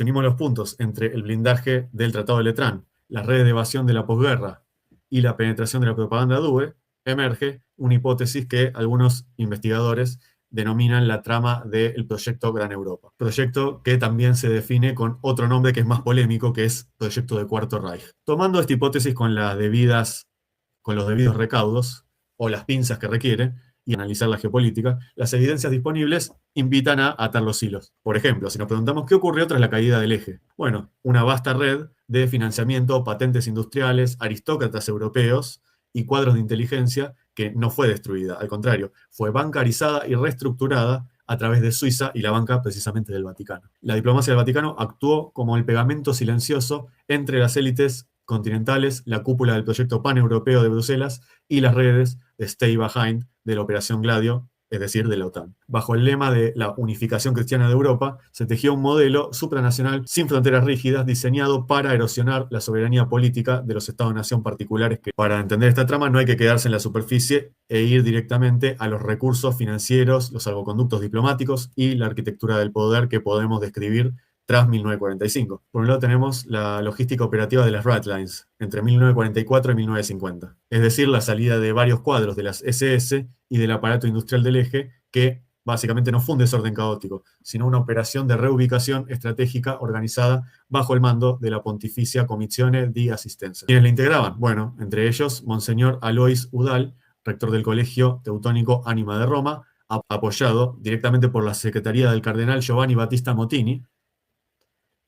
Si unimos los puntos entre el blindaje del Tratado de Letrán, las redes de evasión de la posguerra y la penetración de la propaganda DUE, emerge una hipótesis que algunos investigadores denominan la trama del proyecto Gran Europa. Proyecto que también se define con otro nombre que es más polémico, que es proyecto de Cuarto Reich. Tomando esta hipótesis con los debidos recaudos, o las pinzas que requiere, y analizar la geopolítica, las evidencias disponibles invitan a atar los hilos. Por ejemplo, si nos preguntamos qué ocurrió tras la caída del eje. Bueno, una vasta red de financiamiento, patentes industriales, aristócratas europeos y cuadros de inteligencia que no fue destruida, al contrario, fue bancarizada y reestructurada a través de Suiza y la banca precisamente del Vaticano. La diplomacia del Vaticano actuó como el pegamento silencioso entre las élites continentales, la cúpula del proyecto paneuropeo de Bruselas y las redes de Stay Behind de la Operación Gladio, es decir, de la OTAN. Bajo el lema de la unificación cristiana de Europa, se tejió un modelo supranacional sin fronteras rígidas diseñado para erosionar la soberanía política de los Estados-nación particulares que, para entender esta trama, no hay que quedarse en la superficie e ir directamente a los recursos financieros, los salvoconductos diplomáticos y la arquitectura del poder que podemos describir tras 1945. Por un lado tenemos la logística operativa de las Ratlines entre 1944 y 1950, es decir, la salida de varios cuadros de las SS y del aparato industrial del eje, que básicamente no fue un desorden caótico, sino una operación de reubicación estratégica organizada bajo el mando de la Pontificia Commissione di Assistenza. ¿Quiénes la integraban? Bueno, entre ellos, Monseñor Alois Udall, rector del Colegio Teutónico Ánima de Roma, apoyado directamente por la Secretaría del Cardenal Giovanni Battista Motini,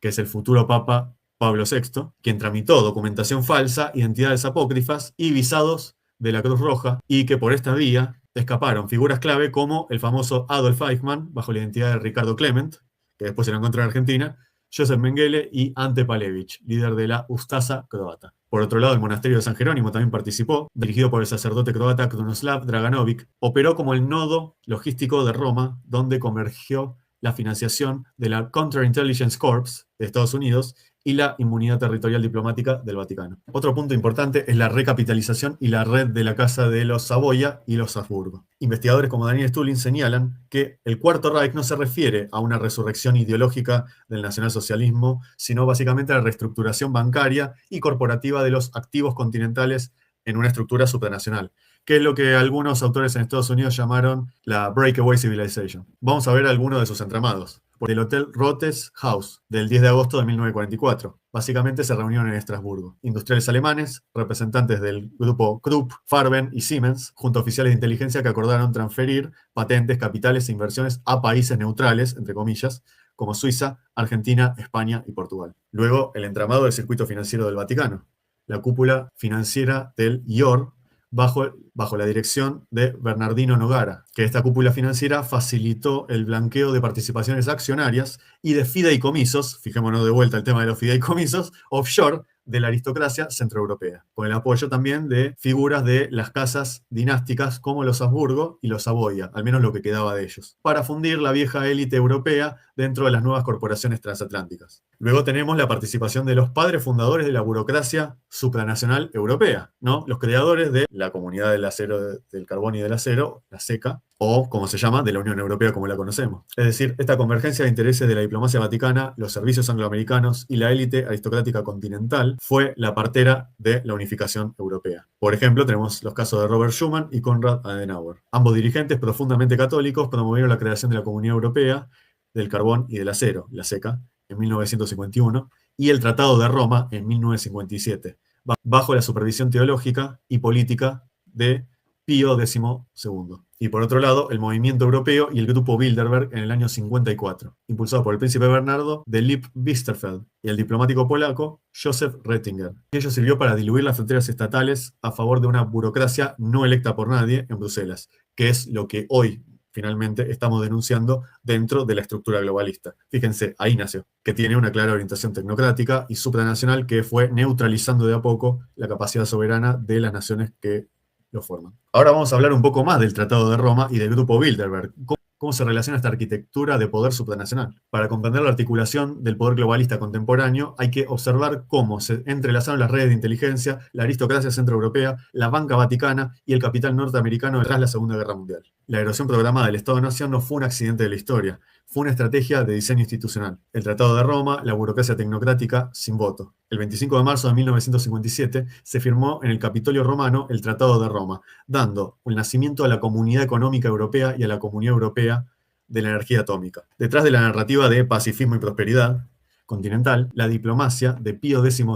que es el futuro Papa Pablo VI, quien tramitó documentación falsa, identidades apócrifas y visados de la Cruz Roja, y que por esta vía escaparon figuras clave como el famoso Adolf Eichmann, bajo la identidad de Ricardo Clement, que después se lo encontró en Argentina, Josef Mengele y Ante Pavelić, líder de la Ustasa croata. Por otro lado, el monasterio de San Jerónimo también participó, dirigido por el sacerdote croata Krunoslav Draganović, operó como el nodo logístico de Roma, donde convergió la financiación de la Counterintelligence Corps de Estados Unidos y la inmunidad territorial diplomática del Vaticano. Otro punto importante es la recapitalización y la red de la Casa de los Saboya y los Habsburgo. Investigadores como Daniel Stulin señalan que el Cuarto Reich no se refiere a una resurrección ideológica del nacionalsocialismo, sino básicamente a la reestructuración bancaria y corporativa de los activos continentales en una estructura supranacional, que es lo que algunos autores en Estados Unidos llamaron la Breakaway Civilization. Vamos a ver algunos de sus entramados. Por el Hotel Rothes House, del 10 de agosto de 1944. Básicamente se reunieron en Estrasburgo industriales alemanes, representantes del grupo Krupp, Farben y Siemens, junto a oficiales de inteligencia que acordaron transferir patentes, capitales e inversiones a países neutrales, entre comillas, como Suiza, Argentina, España y Portugal. Luego, el entramado del circuito financiero del Vaticano, la cúpula financiera del IOR, bajo la dirección de Bernardino Nogara, que esta cúpula financiera facilitó el blanqueo de participaciones accionarias y de fideicomisos, fijémonos de vuelta el tema de los fideicomisos, offshore de la aristocracia centroeuropea, con el apoyo también de figuras de las casas dinásticas como los Habsburgo y los Saboya, al menos lo que quedaba de ellos, para fundir la vieja élite europea dentro de las nuevas corporaciones transatlánticas. Luego tenemos la participación de los padres fundadores de la burocracia supranacional europea, ¿no? Los creadores de la Comunidad del Acero, del Carbón y del Acero, la SECA, o, como se llama, de la Unión Europea como la conocemos. Es decir, esta convergencia de intereses de la diplomacia vaticana, los servicios angloamericanos y la élite aristocrática continental fue la partera de la unificación europea. Por ejemplo, tenemos los casos de Robert Schuman y Konrad Adenauer. Ambos dirigentes profundamente católicos promovieron la creación de la Comunidad Europea del Carbón y del Acero, la SECA, en 1951, y el Tratado de Roma en 1957, bajo la supervisión teológica y política de Pío XII. Y por otro lado, el movimiento europeo y el grupo Bilderberg en el año 54, impulsado por el príncipe Bernardo de Lippe-Biesterfeld y el diplomático polaco Joseph Ratzinger. Ello sirvió para diluir las fronteras estatales a favor de una burocracia no electa por nadie en Bruselas, que es lo que hoy finalmente estamos denunciando dentro de la estructura globalista. Fíjense, ahí nació, que tiene una clara orientación tecnocrática y supranacional que fue neutralizando de a poco la capacidad soberana de las naciones que lo forman. Ahora vamos a hablar un poco más del Tratado de Roma y del grupo Bilderberg. ¿Cómo se relaciona esta arquitectura de poder supranacional? Para comprender la articulación del poder globalista contemporáneo, hay que observar cómo se entrelazaron las redes de inteligencia, la aristocracia centroeuropea, la banca vaticana y el capital norteamericano tras la Segunda Guerra Mundial. La erosión programada del Estado-Nación no fue un accidente de la historia, fue una estrategia de diseño institucional. El Tratado de Roma, la burocracia tecnocrática sin voto. El 25 de marzo de 1957 se firmó en el Capitolio Romano el Tratado de Roma, dando el nacimiento a la Comunidad Económica Europea y a la Comunidad Europea de la Energía Atómica. Detrás de la narrativa de pacifismo y prosperidad continental, la diplomacia de Pío XII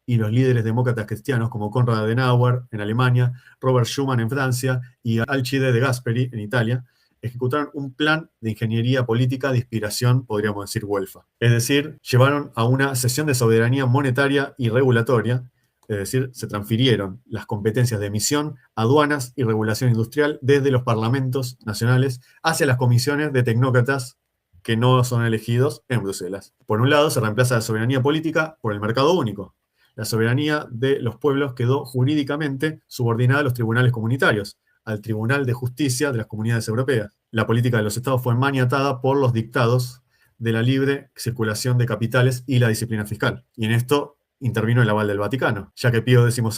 y los líderes demócratas cristianos como Konrad Adenauer en Alemania, Robert Schuman en Francia y Alcide de Gasperi en Italia, ejecutaron un plan de ingeniería política de inspiración, podríamos decir, güelfa. Es decir, llevaron a una cesión de soberanía monetaria y regulatoria, es decir, se transfirieron las competencias de emisión, aduanas y regulación industrial desde los parlamentos nacionales hacia las comisiones de tecnócratas que no son elegidos en Bruselas. Por un lado, se reemplaza la soberanía política por el mercado único. La soberanía de los pueblos quedó jurídicamente subordinada a los tribunales comunitarios, al Tribunal de Justicia de las Comunidades Europeas. La política de los estados fue maniatada por los dictados de la libre circulación de capitales y la disciplina fiscal. Y en esto intervino el aval del Vaticano, ya que Pío XII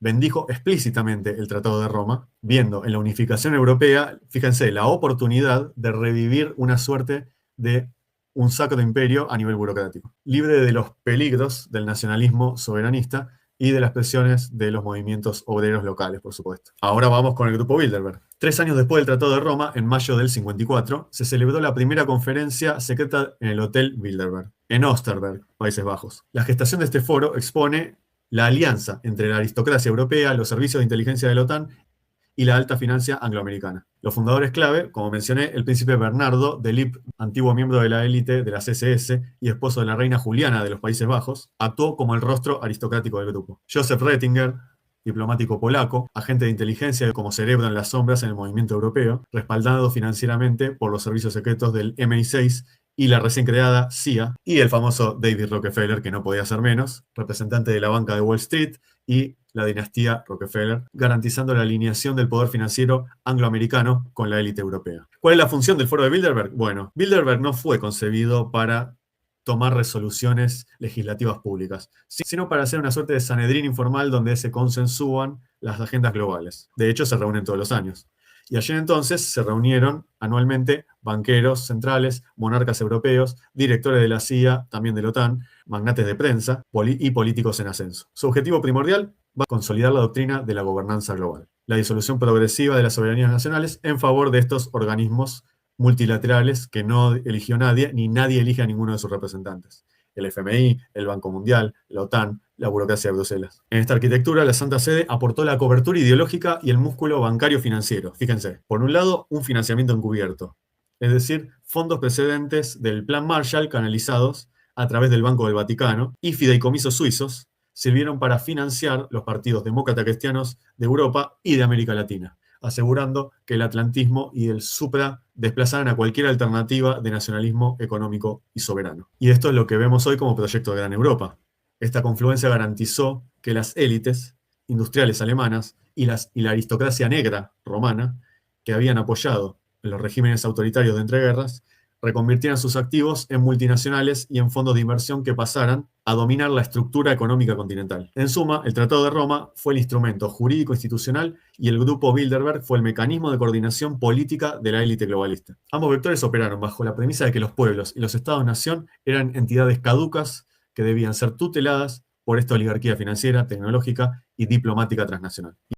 bendijo explícitamente el Tratado de Roma, viendo en la unificación europea, fíjense, la oportunidad de revivir una suerte de un sacro imperio a nivel burocrático, libre de los peligros del nacionalismo soberanista y de las presiones de los movimientos obreros locales, por supuesto. Ahora vamos con el Grupo Bilderberg. 3 años después del Tratado de Roma, en mayo del 54, se celebró la primera conferencia secreta en el Hotel Bilderberg, en Oosterberg, Países Bajos. La gestación de este foro expone la alianza entre la aristocracia europea, los servicios de inteligencia de la OTAN y la alta financia angloamericana. Los fundadores clave, como mencioné, el príncipe Bernardo de Lippe, antiguo miembro de la élite de la CSS y esposo de la reina Juliana de los Países Bajos, actuó como el rostro aristocrático del grupo. Joseph Rettinger, diplomático polaco, agente de inteligencia como cerebro en las sombras en el movimiento europeo, respaldado financieramente por los servicios secretos del MI6 y la recién creada CIA, y el famoso David Rockefeller, que no podía ser menos, representante de la banca de Wall Street y la dinastía Rockefeller, garantizando la alineación del poder financiero angloamericano con la élite europea. ¿Cuál es la función del Foro de Bilderberg? Bueno, Bilderberg no fue concebido para tomar resoluciones legislativas públicas, sino para hacer una suerte de Sanedrín informal donde se consensúan las agendas globales. De hecho, se reúnen todos los años. Y allí entonces se reunieron anualmente banqueros centrales, monarcas europeos, directores de la CIA, también de la OTAN, magnates de prensa y políticos en ascenso. Su objetivo primordial va a consolidar la doctrina de la gobernanza global, la disolución progresiva de las soberanías nacionales en favor de estos organismos multilaterales que no eligió nadie, ni nadie elige a ninguno de sus representantes. El FMI, el Banco Mundial, la OTAN, la burocracia de Bruselas. En esta arquitectura, la Santa Sede aportó la cobertura ideológica y el músculo bancario financiero. Fíjense, por un lado, un financiamiento encubierto, es decir, fondos precedentes del Plan Marshall canalizados a través del Banco del Vaticano y fideicomisos suizos sirvieron para financiar los partidos demócratas cristianos de Europa y de América Latina, asegurando que el atlantismo y el supra desplazaran a cualquier alternativa de nacionalismo económico y soberano. Y esto es lo que vemos hoy como proyecto de Gran Europa. Esta confluencia garantizó que las élites industriales alemanas y la aristocracia negra romana, que habían apoyado los regímenes autoritarios de entreguerras, reconvirtieran sus activos en multinacionales y en fondos de inversión que pasaran a dominar la estructura económica continental. En suma, el Tratado de Roma fue el instrumento jurídico institucional y el Grupo Bilderberg fue el mecanismo de coordinación política de la élite globalista. Ambos vectores operaron bajo la premisa de que los pueblos y los estados-nación eran entidades caducas que debían ser tuteladas por esta oligarquía financiera, tecnológica y diplomática transnacional.